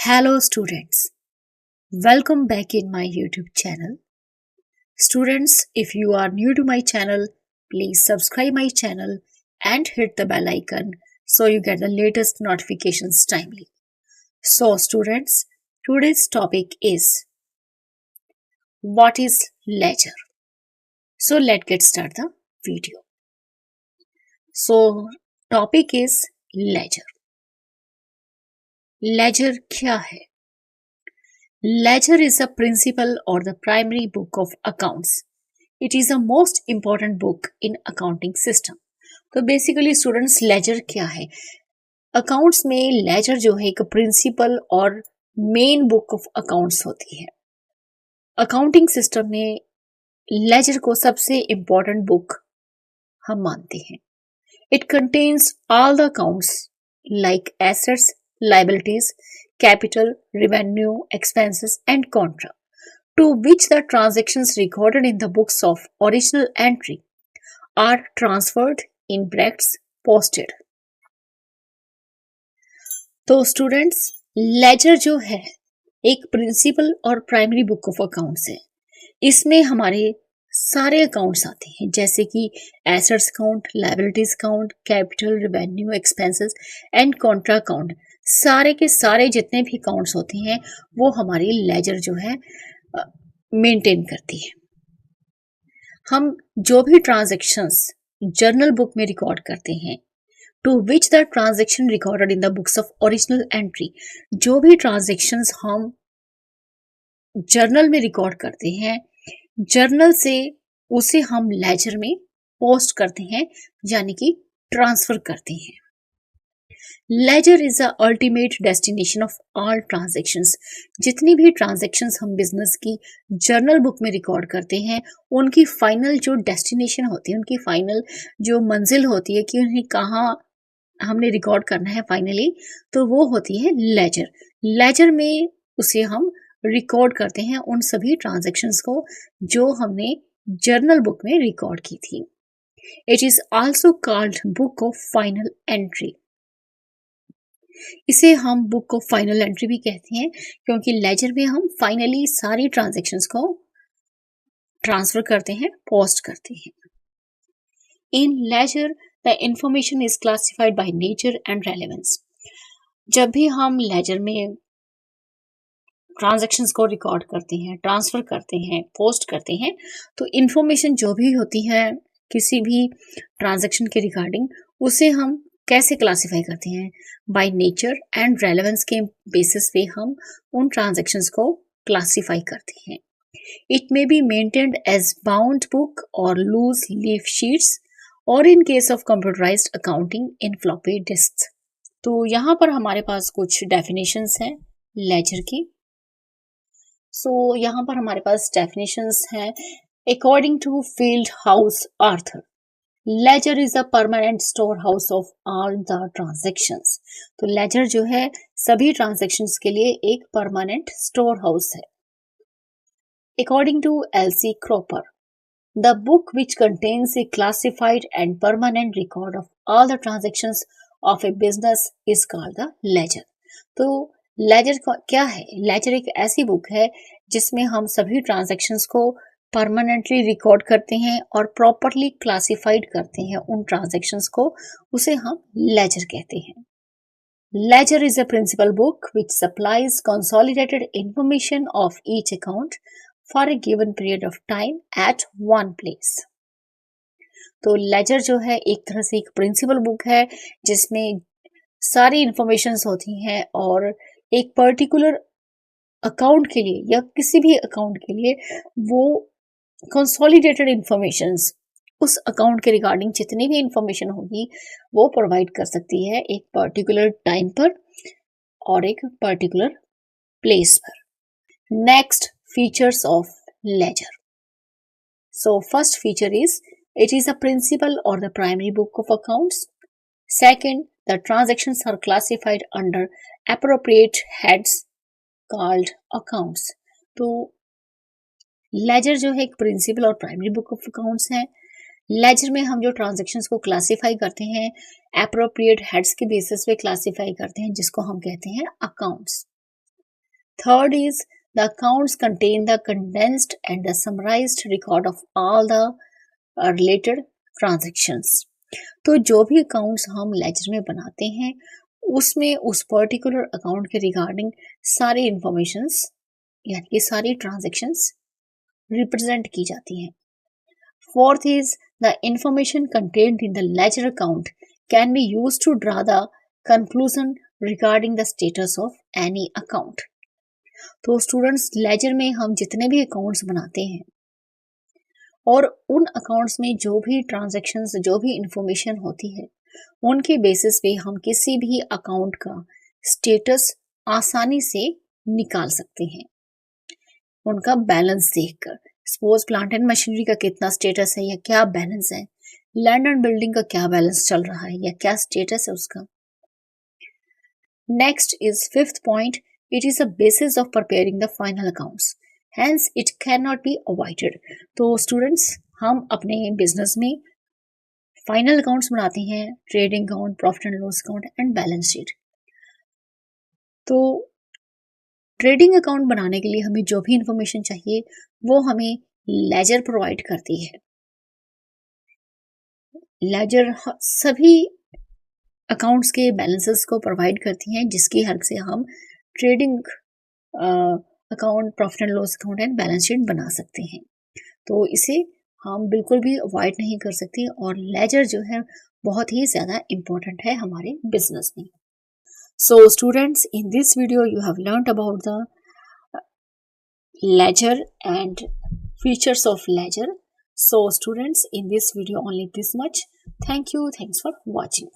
Hello students, welcome back in my YouTube channel. Students, if you are new to my channel, please subscribe my channel and hit the bell icon so you get the latest notifications timely. So students, today's topic is what is ledger? So let's get started the video. So topic is ledger. Ledger क्या है? Ledger is a principal or the primary book of accounts. It is the most important book in accounting system. तो basically students laser क्या है? Accounts में laser जो है एक principal और मेन बुक ऑफ अकाउंट्स होती है. अकाउंटिंग सिस्टम में लेजर को सबसे इम्पोर्टेंट बुक हम मानते हैं. It contains all the accounts like assets, liabilities, capital, revenue, expenses, and contra, to which the transactions recorded in the books of original entry are transferred in brackets posted. तो students laser जो है एक principal और primary book of accounts है. इसमें हमारे सारे accounts आते हैं जैसे कि assets account, liabilities account, capital, revenue, expenses and Contra account. सारे के सारे जितने भी अकाउंट्स होते हैं वो हमारी लेजर जो है मेंटेन करती है. हम जो भी ट्रांजैक्शंस जर्नल बुक में रिकॉर्ड करते हैं, to which the transaction recorded in the books of original entry, जो भी ट्रांजैक्शंस हम जर्नल में रिकॉर्ड करते हैं, जर्नल से उसे हम लेजर में पोस्ट करते हैं यानी कि ट्रांसफर करते हैं. Ledger is the ultimate destination of all transactions. जितनी भी ट्रांजैक्शंस हम बिजनेस की जर्नल बुक में रिकॉर्ड करते हैं उनकी फाइनल जो डेस्टिनेशन होती है, उनकी फाइनल जो मंजिल होती है कि उन्हें कहाँ हमने रिकॉर्ड करना है फाइनली, तो वो होती है लेजर. लेजर में उसे हम रिकॉर्ड करते हैं उन सभी ट्रांजैक्शंस को जो हमने जर्नल बुक में रिकॉर्ड की थी. It is also called book of final entry. इसे हम बुक ऑफ फाइनल एंट्री भी कहते हैं क्योंकि लेजर में हम फाइनली सारी ट्रांजैक्शंस को ट्रांसफर करते हैं, पोस्ट करते हैं. In ledger the information is classified by nature and relevance. जब भी हम लेजर में ट्रांजैक्शंस को रिकॉर्ड करते हैं, ट्रांसफर करते हैं, पोस्ट करते हैं, तो इंफॉर्मेशन जो भी होती है किसी भी ट्रांजैक्शन के रिगार्डिंग, उसे हम कैसे क्लासिफाई करते हैं? बाय नेचर एंड रेलेवेंस के बेसिस पे हम उन ट्रांजैक्शंस को क्लासिफाई करते हैं. It may be maintained as bound book और लूज लीफ शीट्स और in case of computerised accounting in floppy disk. तो यहाँ पर हमारे पास कुछ डेफिनेशंस हैं लेजर की. सो यहाँ पर हमारे पास डेफिनेशंस हैं. According to Fieldhouse Arthur, ledger is a permanent storehouse of all the transactions. तो लेजर जो है सभी ट्रांजैक्शंस के लिए एक परमानेंट स्टोर हाउस है. According to LC Cropper, the book which contains a classified and permanent record of all the transactions of a business is called the ledger. तो लेजर क्या है? लेजर एक ऐसी बुक है जिसमें हम सभी ट्रांजैक्शंस को परमानेंटली रिकॉर्ड करते हैं और प्रॉपरली क्लासिफाइड करते हैं उन ट्रांजैक्शंस को, उसे हम लेजर कहते हैं. Ledger is a principal book which supplies consolidated information of each account for a given period of time at one place. तो लेजर जो है एक तरह से एक प्रिंसिपल बुक है जिसमें सारी इंफॉर्मेशंस होती हैं और एक पर्टिकुलर अकाउंट के लिए या किसी भी अकाउंट के लिए वो कंसोलिडेटेड इंफॉर्मेशंस, उस अकाउंट के रिगार्डिंग जितनी भी इंफॉर्मेशन होगी वो प्रोवाइड कर सकती है एक पर्टिकुलर टाइम पर और एक पर्टिकुलर प्लेस पर. Next features of ledger. So first feature is it is a principal और the primary book of accounts. Second, the transactions are classified under appropriate heads called accounts. तो ledger जो है एक principal और primary book of accounts है. Ledger में हम जो ट्रांजैक्शंस को क्लासिफाई करते हैं एप्रोप्रिएट हेड्स के बेसिस पे क्लासिफाई करते हैं जिसको हम कहते हैं accounts. Third is the accounts contain the condensed and the summarized record of all the related transactions. तो जो भी अकाउंट्स हम लेजर में बनाते हैं उसमें उस पर्टिकुलर अकाउंट के रिगार्डिंग सारी इंफॉर्मेशंस यानी कि सारी ट्रांजैक्शंस रिप्रेजेंट की जाती हैं. Fourth is the information contained in the ledger account can be used to draw the conclusion regarding the status of any account. तो स्टूडेंट्स लेजर में हम जितने भी अकाउंट्स बनाते हैं और उन अकाउंट्स में जो भी ट्रांजैक्शंस जो भी इंफॉर्मेशन होती है उनके बेसिस पे हम किसी भी अकाउंट का स्टेटस आसानी से निकाल सकते हैं उनका बैलेंस देखकर. सपोज प्लांट एंड मशीनरी का कितना स्टेटस है या क्या बैलेंस है, लैंड एंड बिल्डिंग का क्या बैलेंस चल रहा है या क्या स्टेटस है उसका. Next is fifth point, it is a basis of preparing the final accounts, hence it can not be avoided. तो स्टूडेंट्स हम अपने बिजनेस में फाइनल अकाउंट्स बनाते हैं, trading account, profit and loss account and balance sheet. तो trading account बनाने के लिए हमें जो भी इंफॉर्मेशन चाहिए वो हमें लेजर प्रोवाइड करती है. लेजर सभी अकाउंट्स के बैलेंसेस को प्रोवाइड करती हैं जिसकी हेल्प से हम trading account, profit and loss account and balance sheet बना सकते हैं. तो इसे हम बिल्कुल भी अवॉइड नहीं कर सकते और लेजर जो है बहुत ही ज़्यादा इम्पोर्टेंट है हमारे बिजनेस में. So students, in this video you have learned about the ledger and features of ledger. So students, in this video only this much. Thank you. Thanks for watching.